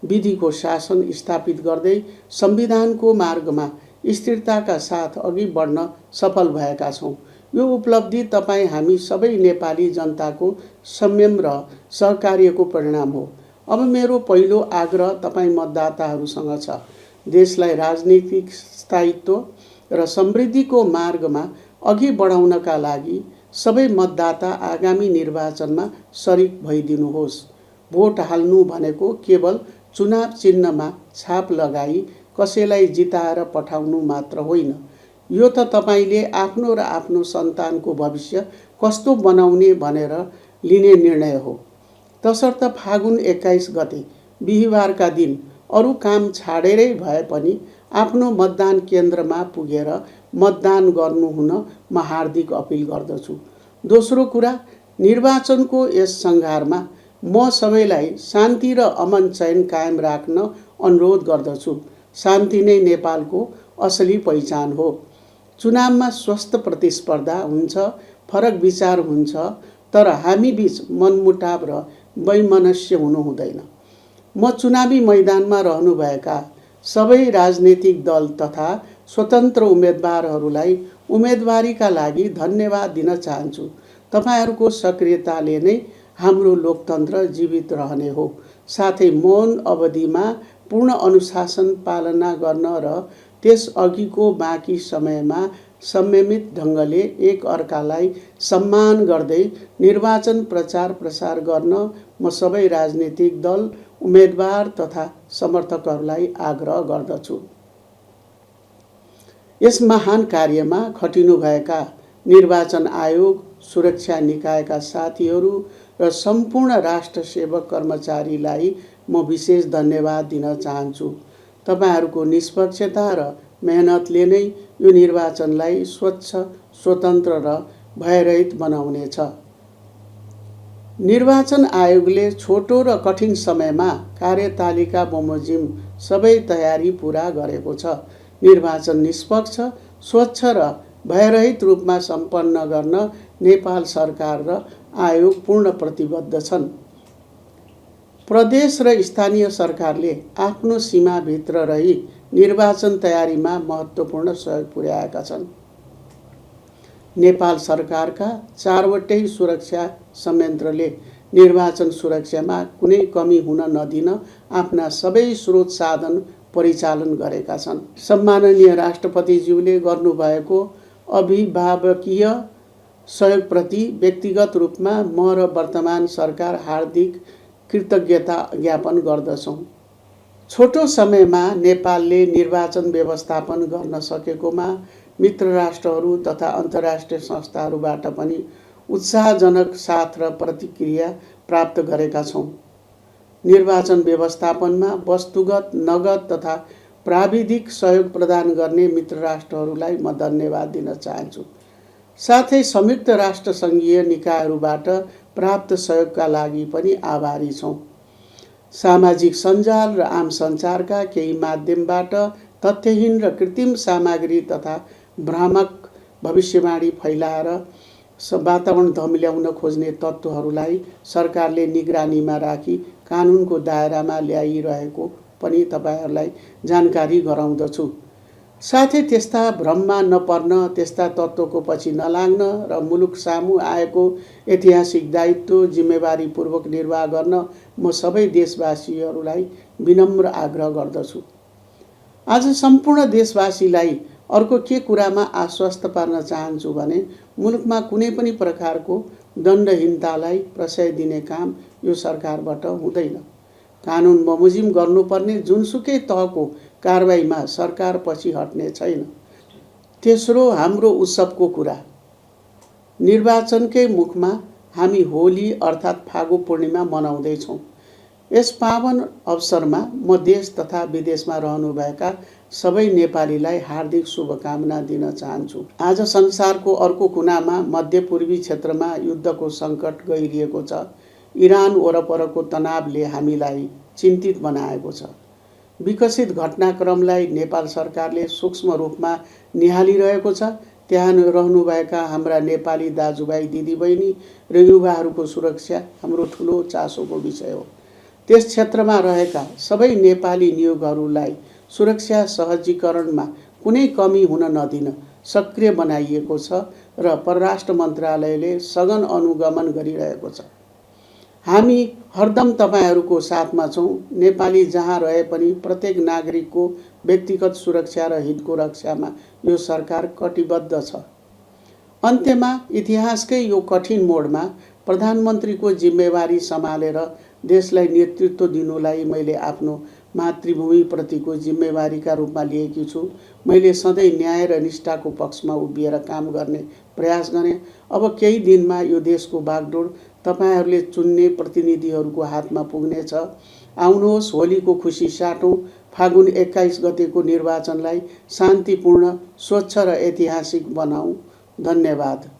विधिको शासन स्थापित गर्दै संविधानको मार्गमा स्थिरताका साथ अघि बढ्न सफल भएका छौँ। यो उपलब्धि तपाईँ हामी सबै नेपाली जनताको संयम र सहकार्यको परिणाम हो। अब मेरो पहिलो आग्रह तपाईँ मतदाताहरूसँग छ। देशलाई राजनीतिक स्थायित्व र समृद्धिको मार्गमा अघि बढाउनका लागि सबै मतदाता आगामी निर्वाचनमा सरिक भइदिनुहोस्। भोट हाल्नु भनेको केवल चुनाव चिन्हमा छाप लगाई कसैलाई जिताएर पठाउनु मात्र होइन। यो त तपाईले आफ्नो र आफ्नो सन्तानको भविष्य कस्तो बनाउने भनेर लिने निर्णय हो। तसर्थ फागुन 21 गते बिहीबारका दिन अरू काम छाडेरै भए पनि आफ्नो मतदान केन्द्रमा पुगेर मतदान गर्नुहुन म हार्दिक अपिल गर्दछु। दोस्रो कुरा, निर्वाचनको यस सङ्घारमा म सबैलाई शान्ति र अमन चैन कायम राख्न अनुरोध गर्दछु। शान्ति नै नेपालको असली पहिचान हो। चुनावमा स्वस्थ प्रतिस्पर्धा हुन्छ, फरक विचार हुन्छ, तर हामी बीच मनमुटाव र वैमनस्य हुनु हुँदैन। म चुनावी मैदानमा रहनुभएका सबै राजनीतिक दल तथा स्वतन्त्र उम्मेदवारहरूलाई उम्मेदवारीका लागि धन्यवाद दिन चाहन्छु। तपाईहरूको सक्रियताले नै हाम्रो लोकतन्त्र जीवित रहने हो। साथै मौन अवधिमा पूर्ण अनुशासन पालना गर्न र त्यस अघिको बाँकी समयमा संयमित ढङ्गले एक अर्कालाई सम्मान गर्दै निर्वाचन प्रचार प्रसार गर्न म सबै राजनीतिक दल, उम्मेदवार तथा समर्थकहरूलाई आग्रह गर्दछु। यस महान कार्यमा खटिनुभएका निर्वाचन आयोग, सुरक्षा निकायका साथीहरू र सम्पूर्ण राष्ट्र सेवक कर्मचारीलाई म विशेष धन्यवाद दिन चाहन्छु। तपाईहरूको निष्पक्षता र मेहनतले नै यो निर्वाचनलाई स्वच्छ, स्वतन्त्र र भयरहित बनाउनेछ। निर्वाचन आयोगले छोटो र कठिन समयमा कार्यतालिका बमोजिम सबै तयारी पूरा गरेको छ। निर्वाचन निष्पक्ष, स्वच्छ र भयरहित रूपमा सम्पन्न गर्न नेपाल सरकार र आयोग पूर्ण प्रतिबद्ध छन्। प्रदेश र स्थानीय सरकारले आफ्नो सीमाभित्र रही निर्वाचन तयारीमा महत्त्वपूर्ण सहयोग पुर्याएका छन्। नेपाल सरकारका 4वटै सुरक्षा संयन्त्रले निर्वाचन सुरक्षामा कुनै कमी हुन नदिन आफ्ना सबै स्रोत साधन परिचालन गरेका छन्। सम्माननीय राष्ट्रपतिज्यूले गर्नुभएको अभिभावकीय सहयोगप्रति व्यक्तिगत रूपमा म र वर्तमान सरकार हार्दिक कृतज्ञता ज्ञापन गर्दछौँ। छोटो समयमा नेपालले निर्वाचन व्यवस्थापन गर्न सकेकोमा मित्र राष्ट्रहरू तथा अन्तर्राष्ट्रिय संस्थाहरूबाट पनि उत्साहजनक साथ र प्रतिक्रिया प्राप्त गरेका छौँ। निर्वाचन व्यवस्थापनमा वस्तुगत, नगद तथा प्राविधिक सहयोग प्रदान गर्ने मित्र राष्ट्रहरूलाई म धन्यवाद दिन चाहन्छु। साथै संयुक्त राष्ट्र सङ्घीय निकायहरूबाट प्राप्त सहयोगका लागि पनि आभारी छौँ। सामाजिक सञ्जाल र आम सञ्चारका केही माध्यमबाट तथ्यहीन र कृत्रिम सामग्री तथा भ्रामक भविष्यवाणी फैलाएर वातावरण धमिल्याउन खोज्ने तत्त्वहरूलाई सरकारले निगरानीमा राखी कानुनको दायरामा ल्याइरहेको पनि तपाईहरूलाई जानकारी गराउँदछु। साथै त्यस्ता भ्रममा नपर्न, त्यस्ता तत्त्वको पछि नलाग्न र मुलुक सामु आएको ऐतिहासिक दायित्व जिम्मेवारीपूर्वक निर्वाह गर्न म सबै देशवासीहरूलाई विनम्र आग्रह गर्दछु। आज सम्पूर्ण देशवासीलाई अर्को के कुरामा आश्वस्त पार्न चाहन्छु भने मुलुकमा कुनै पनि प्रकारको दण्डहीनतालाई प्रशय दिने काम यो सरकारबाट हुँदैन। कानुन बमोजिम गर्नुपर्ने जुनसुकै तहको कारबाहीमा सरकार पछि हट्ने छैन। तेस्रो, हाम्रो उत्सवको कुरा। निर्वाचनकै मुखमा हामी होली अर्थात् फागु पूर्णिमा मनाउँदैछौँ। यस पावन अवसरमा म देश तथा विदेशमा रहनुभएका सबै नेपालीलाई हार्दिक शुभकामना दिन चाहन्छु। आज संसारको अर्को कुनामा मध्यपूर्वी क्षेत्रमा युद्धको सङ्कट गहिरिएको छ। इरान वरपरको तनावले हामीलाई चिन्तित बनाएको छ। विकसित घटनाक्रमलाई नेपाल सरकारले सूक्ष्म रूपमा निहालिरहेको छ। त्यहाँ रहनुभएका हाम्रा नेपाली दाजुभाइ दिदीबहिनी र युवाहरूको सुरक्षा हाम्रो ठुलो चासोको विषय हो। त्यस क्षेत्रमा रहेका सबै नेपाली नियोगहरूलाई सुरक्षा सहजीकरणमा कुनै कमी हुन नदिन सक्रिय बनाइएको छ र परराष्ट्र मन्त्रालयले सघन अनुगमन गरिरहेको छ। हामी हरदम तपाईहरूको साथमा छौँ। नेपाली जहाँ रहे पनि प्रत्येक नागरिकको व्यक्तिगत सुरक्षा र हितको रक्षामा यो सरकार कटिबद्ध छ। अन्त्यमा इतिहासकै यो कठिन मोडमा प्रधानमन्त्रीको जिम्मेवारी सम्हालेर देशलाई नेतृत्व दिनुलाई मैले आफ्नो मातृभूमिप्रतिको जिम्मेवारीका रूपमा लिएकी छु। मैले सधैँ न्याय र निष्ठाको पक्षमा उभिएर काम गर्ने प्रयास गरेँ। अब केही दिनमा यो देशको बागडोर तपाईहरूले चुन्ने प्रतिनिधिहरूको हातमा पुग्नेछ। आउनुहोस्, होलीको खुसी साटौँ। फागुन 21 गतेको निर्वाचनलाई शान्तिपूर्ण, स्वच्छ र ऐतिहासिक बनाऊ। धन्यवाद।